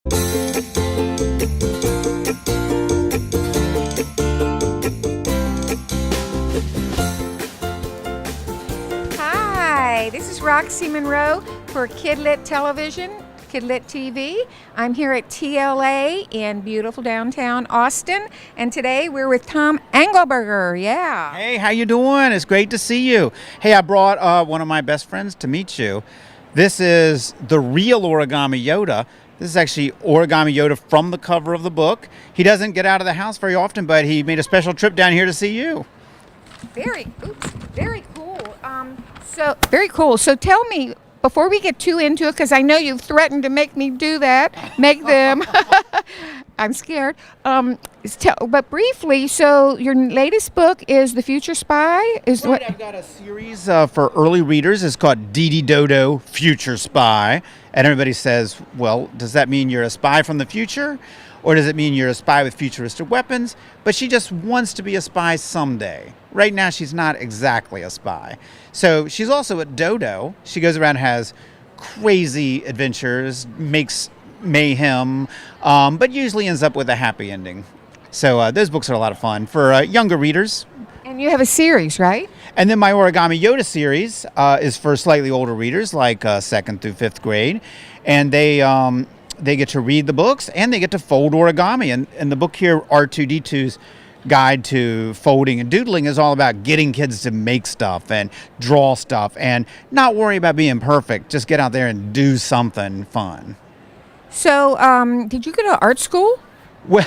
Hi, this is Roxy Monroe for KidLit Television, KidLit TV. I'm here at TLA in beautiful downtown Austin, and today we're with Tom Angleberger. Yeah. Hey, how you doing? It's great to see you. Hey, I brought one of my best friends to meet you. This is the real Origami Yoda. This is actually Origami Yoda from the cover of the book. He doesn't get out of the house very often, but he made a special trip down here to see you. Very cool. Very cool. So tell me, before we get too into it, because I know you've threatened to make me do that, make them. I'm scared. But briefly, so your latest book is The Future Spy? I've got a series for early readers. It's called DIDI DODO Future Spy. And everybody says, well, does that mean you're a spy from the future? Or does it mean you're a spy with futuristic weapons? But she just wants to be a spy someday. Right now, she's not exactly a spy. So she's also a dodo. She goes around and has crazy adventures, makes mayhem, but usually ends up with a happy ending. So those books are a lot of fun for younger readers. And you have a series, right? And then my Origami Yoda series is for slightly older readers, like 2nd through 5th grade. And they get to read the books and they get to fold origami. And the book here, R2D2's Guide to Folding and Doodling, is all about getting kids to make stuff and draw stuff and not worry about being perfect. Just get out there and do something fun. So, did you go to art school? Well,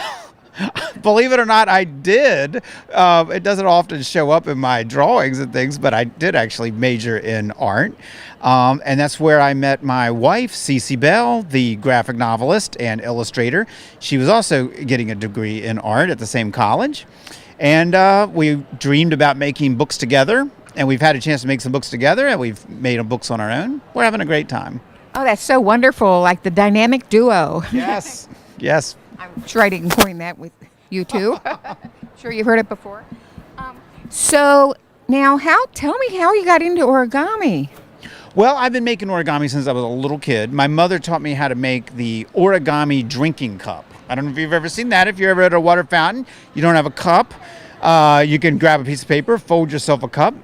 believe it or not, I did. It doesn't often show up in my drawings and things, but I did actually major in art. And that's where I met my wife, Cece Bell, the graphic novelist and illustrator. She was also getting a degree in art at the same college. And we dreamed about making books together. And we've had a chance to make some books together, and we've made books on our own. We're having a great time. Oh, that's so wonderful, like the dynamic duo. Yes, yes. I'm sure I didn't coin that with you two. Sure you've heard it before. So now, tell me how you got into origami. Well, I've been making origami since I was a little kid. My mother taught me how to make the Origami Drinking Cup. I don't know if you've ever seen that. If you're ever at a water fountain, you don't have a cup. You can grab a piece of paper, fold yourself a cup.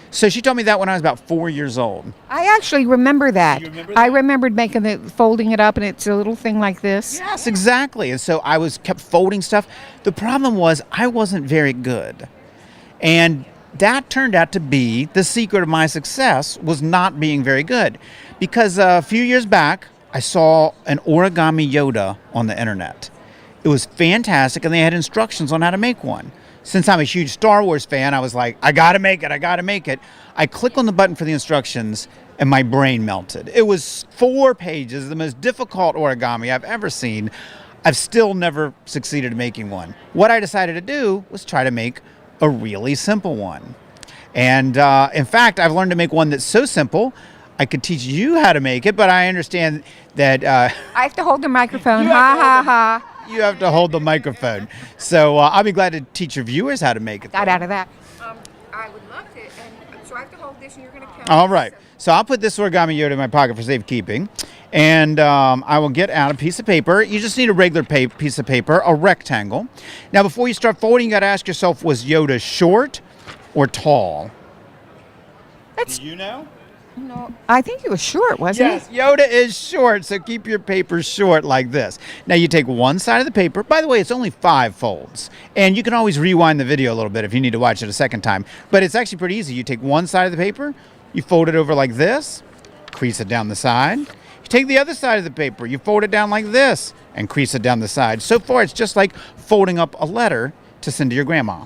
So she taught me that when I was about 4 years old. I actually remember that. You remember that? I remembered folding it up, and it's a little thing like this. Yes, exactly. And so I kept folding stuff. The problem was I wasn't very good. And that turned out to be the secret of my success, was not being very good. Because a few years back, I saw an Origami Yoda on the internet. It was fantastic, and they had instructions on how to make one. Since I'm a huge Star Wars fan, I was like, I gotta make it. I click on the button for the instructions, and my brain melted. It was 4 pages, the most difficult origami I've ever seen. I've still never succeeded in making one. What I decided to do was try to make a really simple one. And in fact, I've learned to make one that's so simple, I could teach you how to make it, but I understand that... I have to hold the microphone. Ha. You have to hold the microphone. So I'll be glad to teach your viewers how to make it. Got out of that. I would love to. And so I have to hold this, and you're going to count. All right. So I'll put this Origami Yoda in my pocket for safekeeping. And I will get out a piece of paper. You just need a regular piece of paper, a rectangle. Now, before you start folding, you got to ask yourself, was Yoda short or tall? Do you know? No, I think he was short, wasn't Yes, Yoda is short, so keep your paper short like this. Now you take one side of the paper. By the way, it's only 5 folds. And you can always rewind the video a little bit if you need to watch it a second time. But it's actually pretty easy. You take one side of the paper, you fold it over like this, crease it down the side. You take the other side of the paper, you fold it down like this, and crease it down the side. So far, it's just like folding up a letter to send to your grandma.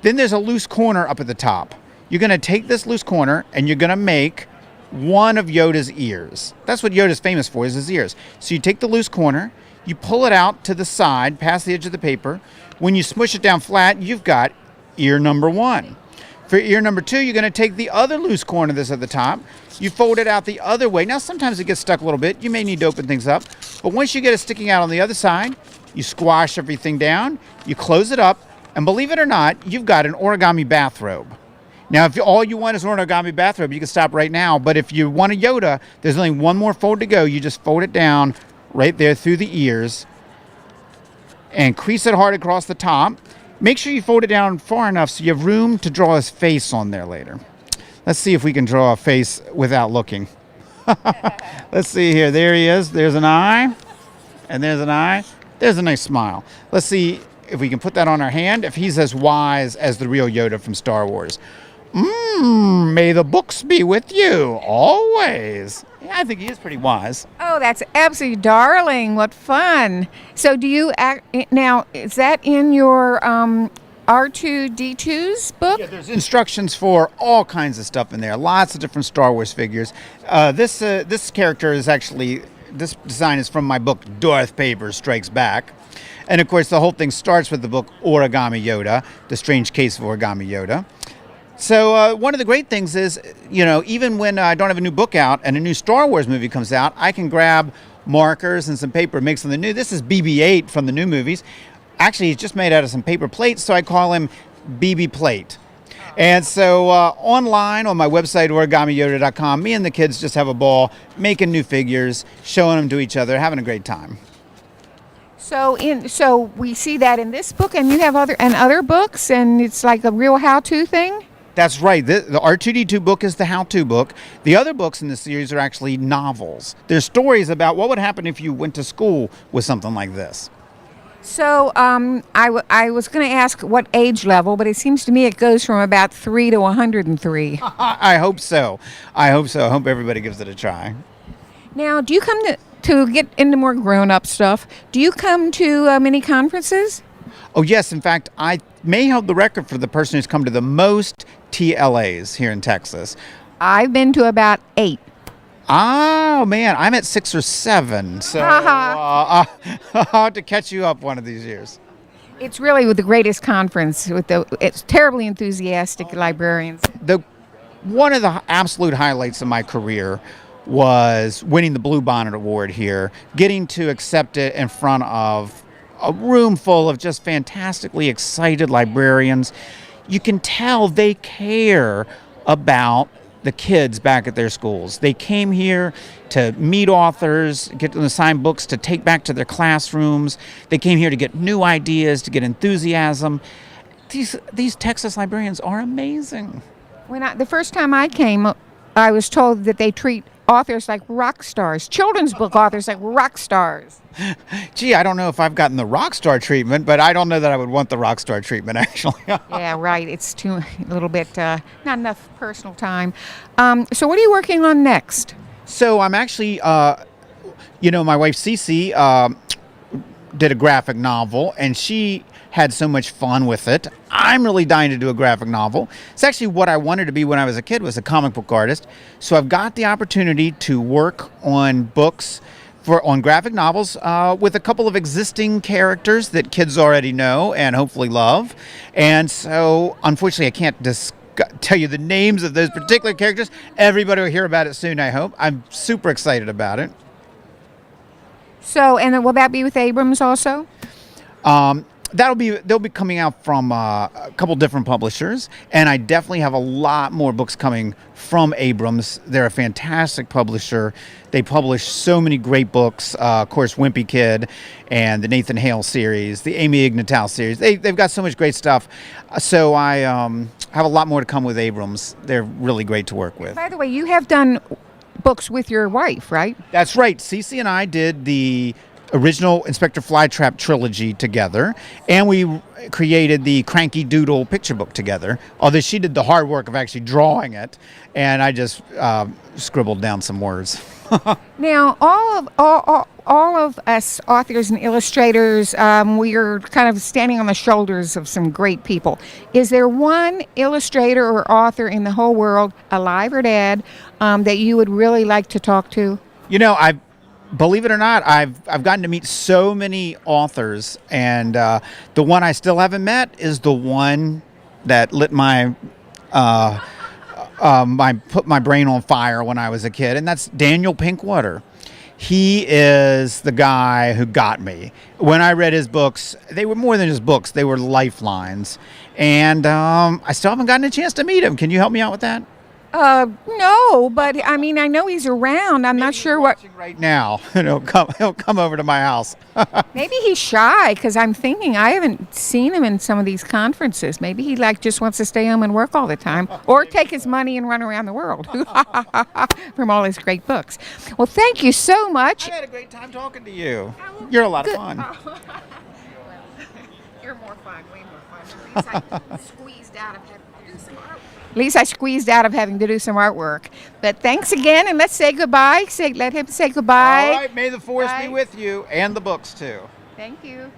Then there's a loose corner up at the top. You're going to take this loose corner, and you're going to make one of Yoda's ears. That's what Yoda's famous for, is his ears. So you take the loose corner, you pull it out to the side, past the edge of the paper. When you smush it down flat, you've got ear number 1. For ear number 2, you're going to take the other loose corner that's at the top. You fold it out the other way. Now, sometimes it gets stuck a little bit. You may need to open things up. But once you get it sticking out on the other side, you squash everything down, you close it up, and believe it or not, you've got an origami bathrobe. Now, if all you want is an origami bathrobe, you can stop right now. But if you want a Yoda, there's only one more fold to go. You just fold it down right there through the ears, and crease it hard across the top. Make sure you fold it down far enough so you have room to draw his face on there later. Let's see if we can draw a face without looking. Let's see here. There he is. There's an eye. And there's an eye. There's a nice smile. Let's see if we can put that on our hand. If he's as wise as the real Yoda from Star Wars. May the books be with you always. Yeah, I think he is pretty wise. Oh, that's absolutely darling. What fun. So do you act now, is that in your R2-D2's book? Yeah, there's instructions for all kinds of stuff in there. Lots of different Star Wars figures. This character is actually, this design is from my book Darth Vader Strikes Back. And of course the whole thing starts with the book Origami Yoda, The Strange Case of Origami Yoda. So one of the great things is, you know, even when I don't have a new book out and a new Star Wars movie comes out, I can grab markers and some paper, make something new. This is BB-8 from the new movies. Actually, he's just made out of some paper plates, so I call him BB Plate. And so online on my website, origamiyoda.com, me and the kids just have a ball making new figures, showing them to each other, having a great time. So we see that in this book, and you have other books, and it's like a real how-to thing? That's right. The R2-D2 book is the how-to book. The other books in the series are actually novels. They're stories about what would happen if you went to school with something like this. So I was going to ask what age level, but it seems to me it goes from about 3 to 103. I hope so. I hope everybody gives it a try. Now, do you come to get into more grown-up stuff, do you come to many conferences? Oh, yes. In fact, I may hold the record for the person who's come to the most TLAs here in Texas. I've been to about 8. Oh, man. I'm at 6 or 7. So I'll have to catch you up one of these years. It's really the greatest conference. It's terribly enthusiastic librarians. One of the absolute highlights of my career was winning the Blue Bonnet Award here, getting to accept it in front of a room full of just fantastically excited librarians. You can tell they care about the kids back at their schools. They came here to meet authors, get them to sign books to take back to their classrooms. They came here to get new ideas, to get enthusiasm. These Texas librarians are amazing. The first time I came, I was told that they treat authors like rock stars, children's book authors like rock stars. Gee, I don't know if I've gotten the rock star treatment, but I don't know that I would want the rock star treatment, actually. Yeah, right. It's a little bit, not enough personal time. So what are you working on next? So I'm actually, my wife Cece did a graphic novel, and she had so much fun with it. I'm really dying to do a graphic novel. It's actually what I wanted to be when I was a kid, was a comic book artist. So I've got the opportunity to work on books on graphic novels with a couple of existing characters that kids already know and hopefully love. And so unfortunately I can't tell you the names of those particular characters. Everybody will hear about it soon, I hope. I'm super excited about it. So, and then will that be with ABRAMS also? They'll be coming out from a couple different publishers, and I definitely have a lot more books coming from ABRAMS. They're a fantastic publisher. They publish so many great books. Of course, Wimpy Kid and the Nathan Hale series, the Amy Ignatow series. They've got so much great stuff. So I have a lot more to come with ABRAMS. They're really great to work with. By the way, you have done books with your wife, right? That's right. Cece and I did the original Inspector Flytrap trilogy together, and we created the Cranky Doodle picture book together, although she did the hard work of actually drawing it, and I just scribbled down some words. Now, all of us authors and illustrators, we are kind of standing on the shoulders of some great people. Is there one illustrator or author in the whole world, alive or dead, that you would really like to talk to? You know, believe it or not, I've gotten to meet so many authors, and the one I still haven't met is the one that lit put my brain on fire when I was a kid, and that's Daniel Pinkwater. He is the guy who got me. When I read his books, they were more than just books, they were lifelines. And I still haven't gotten a chance to meet him. Can you help me out with that? No, but I mean, I know he's around. I'm not sure what. Watching right now. He'll come over to my house. Maybe he's shy because I'm thinking I haven't seen him in some of these conferences. Maybe he just wants to stay home and work all the time, or take his money and run around the world from all his great books. Well, thank you so much. I had a great time talking to you. You're a lot of fun. You're more fun, way more fun. At least I squeezed out of having to do some artwork. At least I squeezed out of having to do some artwork. But thanks again, and let's say goodbye. Let him say goodbye. All right, may the force Bye. be with you, and the books too. Thank you.